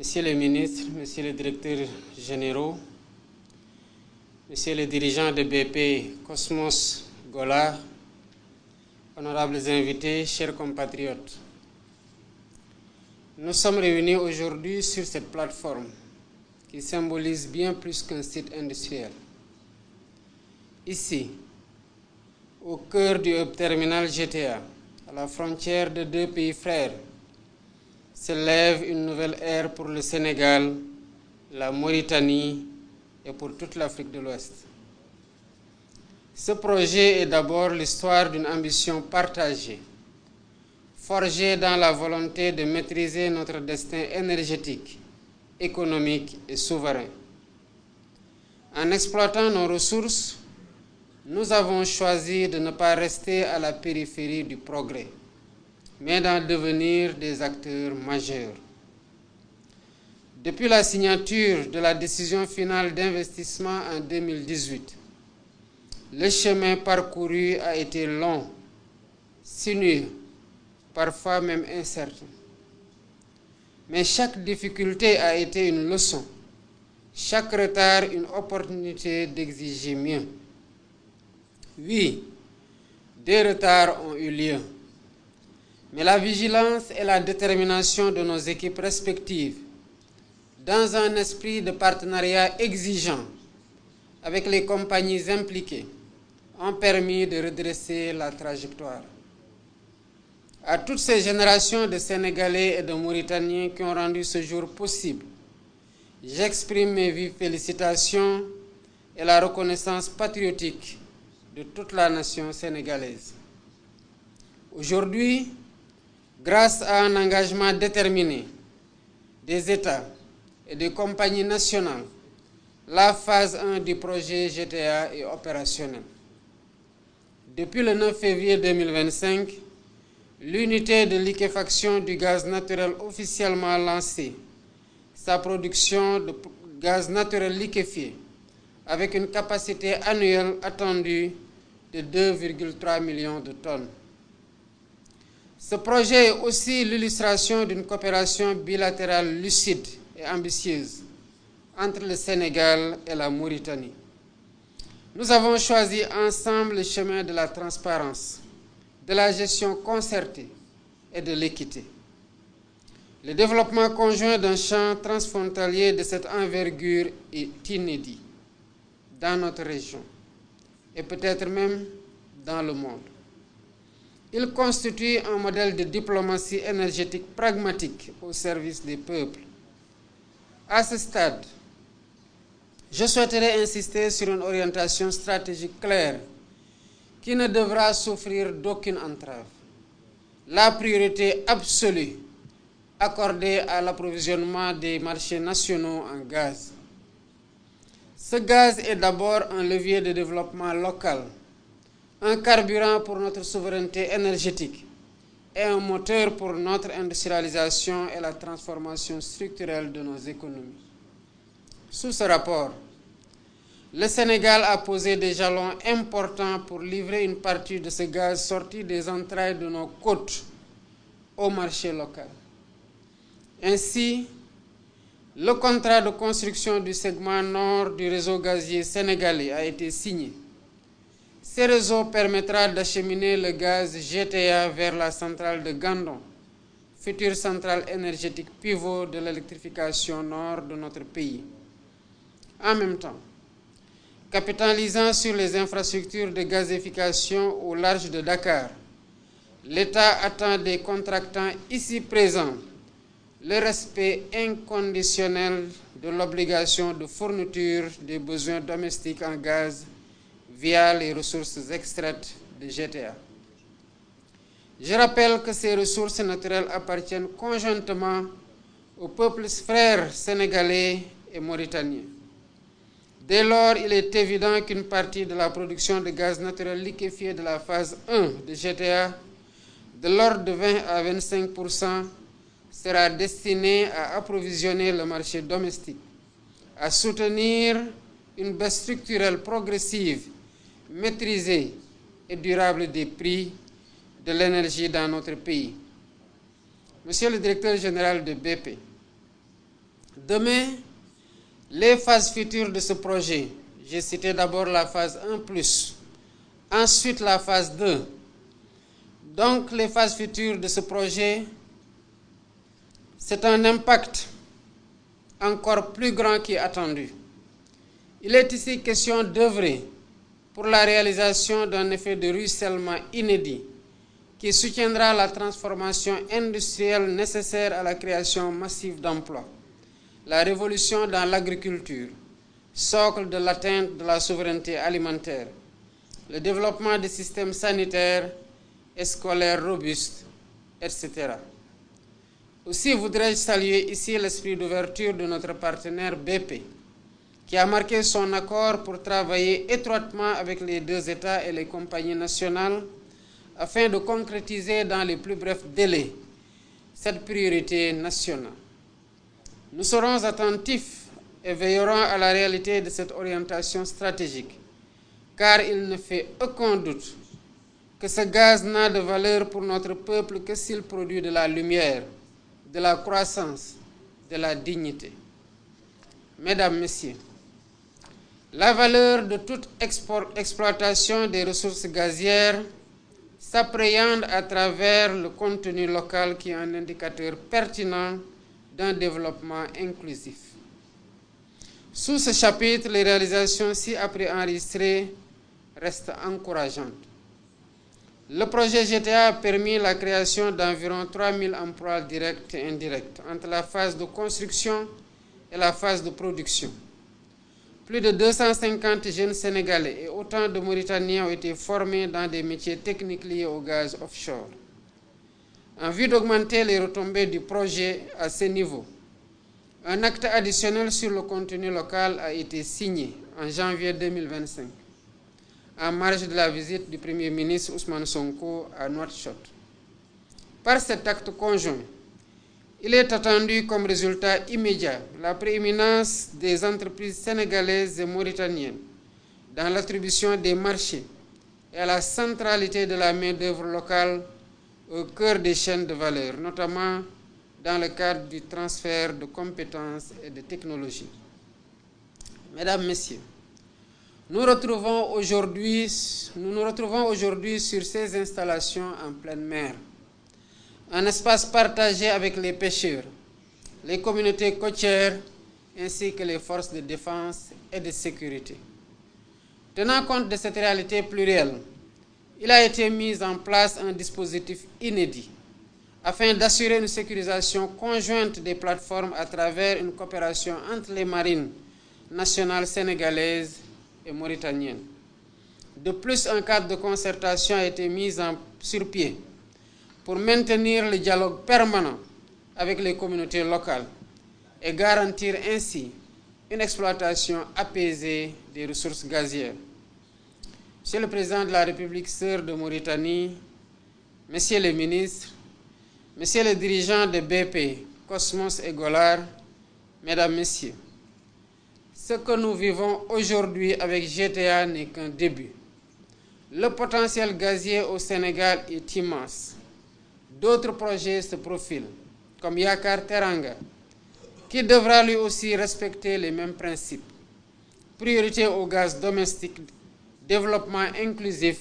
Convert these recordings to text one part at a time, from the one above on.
Messieurs les ministres, messieurs les directeurs généraux, messieurs les dirigeants de BP Cosmos Golar, honorables invités, chers compatriotes, nous sommes réunis aujourd'hui sur cette plateforme qui symbolise bien plus qu'un site industriel. Ici, au cœur du hub terminal GTA, à la frontière de deux pays frères, se lève une nouvelle ère pour le Sénégal, la Mauritanie et pour toute l'Afrique de l'Ouest. Ce projet est d'abord l'histoire d'une ambition partagée, forgée dans la volonté de maîtriser notre destin énergétique, économique et souverain. En exploitant nos ressources, nous avons choisi de ne pas rester à la périphérie du progrès, mais d'en devenir des acteurs majeurs. Depuis la signature de la décision finale d'investissement en 2018, le chemin parcouru a été long, sinueux, parfois même incertain. Mais chaque difficulté a été une leçon, chaque retard une opportunité d'exiger mieux. Oui, des retards ont eu lieu. Mais la vigilance et la détermination de nos équipes respectives, dans un esprit de partenariat exigeant avec les compagnies impliquées, ont permis de redresser la trajectoire. À toutes ces générations de Sénégalais et de Mauritaniens qui ont rendu ce jour possible, j'exprime mes vives félicitations et la reconnaissance patriotique de toute la nation sénégalaise. Aujourd'hui, grâce à un engagement déterminé des États et des compagnies nationales, la phase 1 du projet GTA est opérationnelle. Depuis le 9 février 2025, l'unité de liquéfaction du gaz naturel officiellement lancée, sa production de gaz naturel liquéfié, avec une capacité annuelle attendue de 2,3 millions de tonnes. Ce projet est aussi l'illustration d'une coopération bilatérale lucide et ambitieuse entre le Sénégal et la Mauritanie. Nous avons choisi ensemble le chemin de la transparence, de la gestion concertée et de l'équité. Le développement conjoint d'un champ transfrontalier de cette envergure est inédit dans notre région et peut-être même dans le monde. Il constitue un modèle de diplomatie énergétique pragmatique au service des peuples. À ce stade, je souhaiterais insister sur une orientation stratégique claire qui ne devra souffrir d'aucune entrave. La priorité absolue accordée à l'approvisionnement des marchés nationaux en gaz. Ce gaz est d'abord un levier de développement local, un carburant pour notre souveraineté énergétique et un moteur pour notre industrialisation et la transformation structurelle de nos économies. Sous ce rapport, le Sénégal a posé des jalons importants pour livrer une partie de ce gaz sorti des entrailles de nos côtes au marché local. Ainsi, le contrat de construction du segment nord du réseau gazier sénégalais a été signé. Ce réseau permettra d'acheminer le gaz GTA vers la centrale de Gandon, future centrale énergétique pivot de l'électrification nord de notre pays. En même temps, capitalisant sur les infrastructures de gazéification au large de Dakar, l'État attend des contractants ici présents le respect inconditionnel de l'obligation de fourniture des besoins domestiques en gaz via les ressources extraites de GTA. Je rappelle que ces ressources naturelles appartiennent conjointement aux peuples frères sénégalais et mauritaniens. Dès lors, il est évident qu'une partie de la production de gaz naturel liquéfié de la phase 1 de GTA, de l'ordre de 20 à 25%, sera destinée à approvisionner le marché domestique, à soutenir une baisse structurelle progressive, maîtrisée et durable des prix de l'énergie dans notre pays. Monsieur le directeur général de BP, Demain, les phases futures de ce projet, j'ai cité d'abord la phase 1+, ensuite la phase 2. Donc les phases futures de ce projet, c'est un impact encore plus grand qui est attendu. Il est ici question d'œuvrer pour la réalisation d'un effet de ruissellement inédit qui soutiendra la transformation industrielle nécessaire à la création massive d'emplois, la révolution dans l'agriculture, socle de l'atteinte de la souveraineté alimentaire, le développement des systèmes sanitaires et scolaires robustes, etc. Aussi voudrais-je saluer ici l'esprit d'ouverture de notre partenaire BP, qui a marqué son accord pour travailler étroitement avec les deux États et les compagnies nationales afin de concrétiser dans les plus brefs délais cette priorité nationale. Nous serons attentifs et veillerons à la réalité de cette orientation stratégique, car il ne fait aucun doute que ce gaz n'a de valeur pour notre peuple que s'il produit de la lumière, de la croissance, de la dignité. Mesdames, Messieurs, la valeur de toute exploitation des ressources gazières s'appréhende à travers le contenu local qui est un indicateur pertinent d'un développement inclusif. Sous ce chapitre, les réalisations ci-après enregistrées restent encourageantes. Le projet GTA a permis la création d'environ 3000 emplois directs et indirects entre la phase de construction et la phase de production. Plus de 250 jeunes Sénégalais et autant de Mauritaniens ont été formés dans des métiers techniques liés au gaz offshore. En vue d'augmenter les retombées du projet à ce niveau, un acte additionnel sur le contenu local a été signé en janvier 2025, en marge de la visite du Premier ministre Ousmane Sonko à Nouakchott. Par cet acte conjoint, il est attendu comme résultat immédiat la prééminence des entreprises sénégalaises et mauritaniennes dans l'attribution des marchés et à la centralité de la main-d'œuvre locale au cœur des chaînes de valeur, notamment dans le cadre du transfert de compétences et de technologies. Mesdames, Messieurs, nous nous retrouvons aujourd'hui sur ces installations en pleine mer, un espace partagé avec les pêcheurs, les communautés côtières ainsi que les forces de défense et de sécurité. Tenant compte de cette réalité plurielle, il a été mis en place un dispositif inédit afin d'assurer une sécurisation conjointe des plateformes à travers une coopération entre les marines nationales sénégalaises et mauritaniennes. De plus, un cadre de concertation a été mis sur pied pour maintenir le dialogue permanent avec les communautés locales et garantir ainsi une exploitation apaisée des ressources gazières. Monsieur le Président de la République sœur de Mauritanie, Messieurs les ministres, Messieurs les dirigeants de BP, Cosmos et Golar, Mesdames, Messieurs, ce que nous vivons aujourd'hui avec GTA n'est qu'un début. Le potentiel gazier au Sénégal est immense. D'autres projets se profilent, comme Yakar Teranga, qui devra lui aussi respecter les mêmes principes. Priorité au gaz domestique, développement inclusif,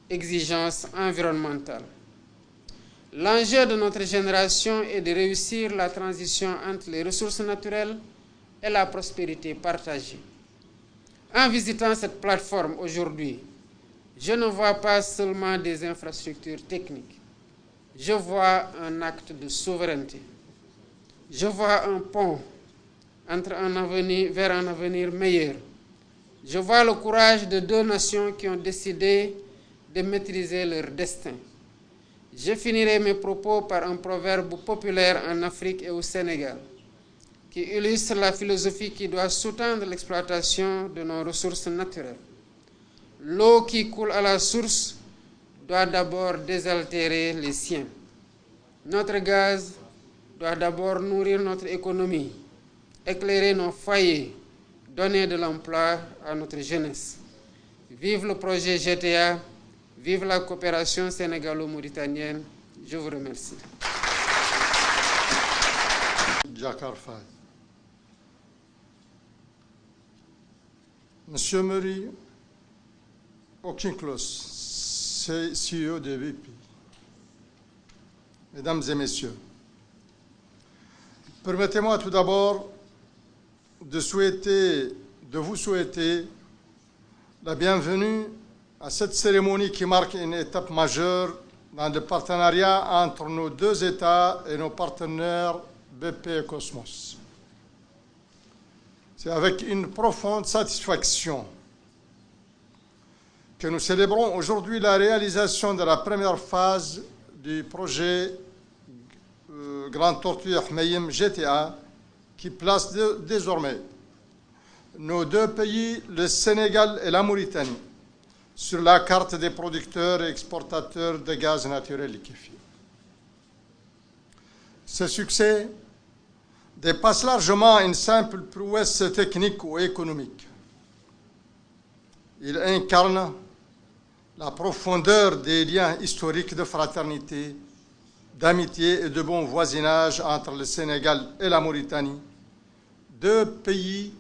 exigence environnementale. L'enjeu de notre génération est de réussir la transition entre les ressources naturelles et la prospérité partagée. En visitant cette plateforme aujourd'hui, je ne vois pas seulement des infrastructures techniques. Je vois un acte de souveraineté. Je vois un pont vers un avenir meilleur. Je vois le courage de deux nations qui ont décidé de maîtriser leur destin. Je finirai mes propos par un proverbe populaire en Afrique et au Sénégal, qui illustre la philosophie qui doit sous-tendre l'exploitation de nos ressources naturelles. L'eau qui coule à la source doit d'abord désaltérer les siens. Notre gaz doit d'abord nourrir notre économie, éclairer nos foyers, donner de l'emploi à notre jeunesse. Vive le projet GTA, vive la coopération sénégalo-mauritanienne. Je vous remercie. Jakar Faye. Monsieur Murray Auchincloss, CEO de BP, Mesdames et Messieurs, permettez-moi tout d'abord de vous souhaiter la bienvenue à cette cérémonie qui marque une étape majeure dans le partenariat entre nos deux États et nos partenaires BP et Cosmos. C'est avec une profonde satisfaction que nous célébrons aujourd'hui la réalisation de la première phase du projet Grand Tortue Ahmeyim GTA qui place désormais nos deux pays, le Sénégal et la Mauritanie, sur la carte des producteurs et exportateurs de gaz naturel liquéfié. Ce succès dépasse largement une simple prouesse technique ou économique. Il incarne la profondeur des liens historiques de fraternité, d'amitié et de bon voisinage entre le Sénégal et la Mauritanie, deux pays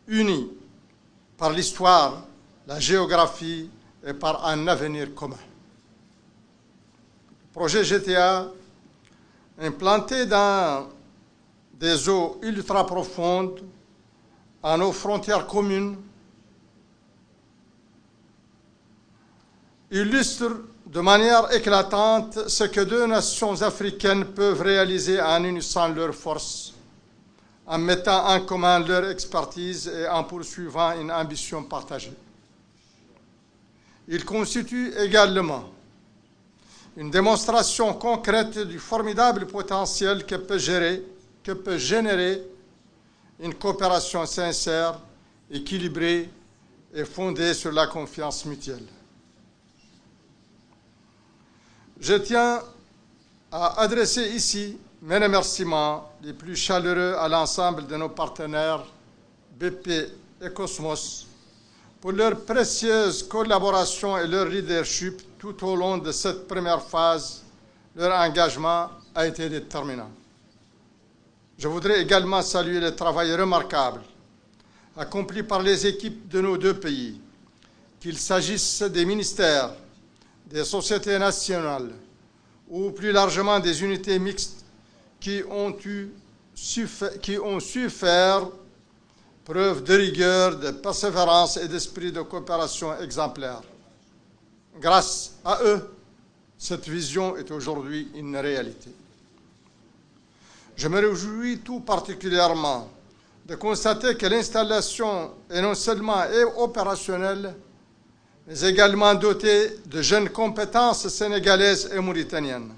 unis par l'histoire, la géographie et par un avenir commun. Le projet GTA, implanté dans des eaux ultra profondes, à nos frontières communes, illustre de manière éclatante ce que deux nations africaines peuvent réaliser en unissant leurs forces, en mettant en commun leur expertise et en poursuivant une ambition partagée. Il constitue également une démonstration concrète du formidable potentiel que peut générer une coopération sincère, équilibrée et fondée sur la confiance mutuelle. Je tiens à adresser ici mes remerciements les plus chaleureux à l'ensemble de nos partenaires BP et Cosmos pour leur précieuse collaboration et leur leadership tout au long de cette première phase. Leur engagement a été déterminant. Je voudrais également saluer le travail remarquable accompli par les équipes de nos deux pays, qu'il s'agisse des ministères, des sociétés nationales ou plus largement des unités mixtes qui ont su faire preuve de rigueur, de persévérance et d'esprit de coopération exemplaire. Grâce à eux, cette vision est aujourd'hui une réalité. Je me réjouis tout particulièrement de constater que l'installation est non seulement opérationnelle, mais également dotée de jeunes compétences sénégalaises et mauritaniennes.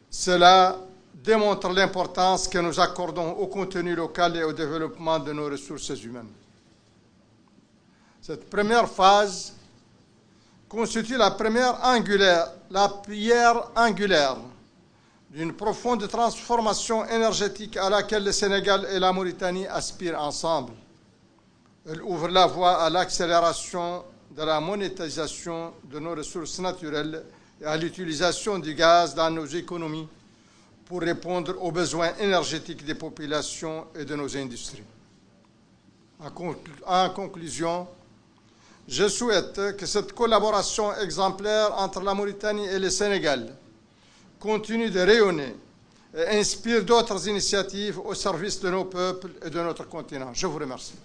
Cela démontre l'importance que nous accordons au contenu local et au développement de nos ressources humaines. Cette première phase constitue la pierre angulaire d'une profonde transformation énergétique à laquelle le Sénégal et la Mauritanie aspirent ensemble. Elle ouvre la voie à l'accélération de la monétisation de nos ressources naturelles et à l'utilisation du gaz dans nos économies pour répondre aux besoins énergétiques des populations et de nos industries. En conclusion, je souhaite que cette collaboration exemplaire entre la Mauritanie et le Sénégal continue de rayonner et inspire d'autres initiatives au service de nos peuples et de notre continent. Je vous remercie.